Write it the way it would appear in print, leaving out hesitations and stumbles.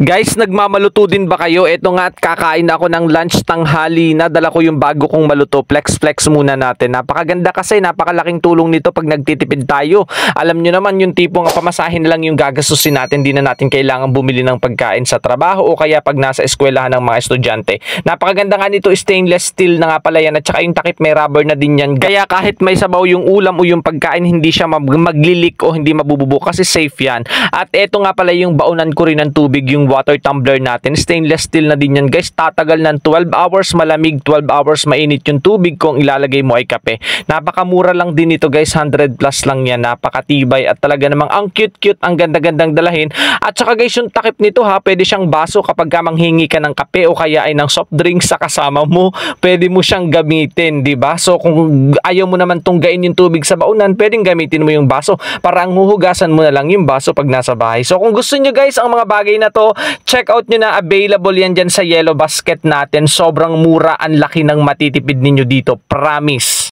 Guys, nagmamaluto din ba kayo? Ito nga at kakain ako ng lunch tanghali na. Dala ko yung bago kong maluto. Flex muna natin. Napakaganda kasi, napakalaking tulong nito pag nagtitipid tayo. Alam nyo naman yung tipong pamasahin na lang yung gagastusin natin. Di na natin kailangan bumili ng pagkain sa trabaho o kaya pag nasa eskwelahan ng mga estudyante. Napakaganda nga nito, stainless steel na nga pala yan. At saka yung takip may rubber na din yan. Kaya kahit may sabaw yung ulam o yung pagkain, hindi siya maglilik o hindi mabububo kasi safe yan. At ito nga pala yung baunan ko rin ng tubig, yung water tumbler natin. Stainless steel na din yan guys. Tatagal ng 12 hours malamig, 12 hours mainit yung tubig kung ilalagay mo ay kape. Napakamura lang din ito guys. 100 plus lang yan. Napakatibay at talaga namang ang cute, ang ganda-gandang dalahin. At saka guys, yung takip nito ha, pwede siyang baso kapag manghingi ka ng kape o kaya ay ng soft drinks sa kasama mo. Pwede mo siyang gamitin, di ba? So kung ayaw mo naman tunggain yung tubig sa baunan, pwedeng gamitin mo yung baso. Parang huhugasan mo na lang yung baso pag nasa bahay. So kung gusto nyo guys ang mga bagay na to, check out nyo na, available yan dyan sa Yellow Basket natin. Sobrang mura, ang laki ng matitipid ninyo dito, promise.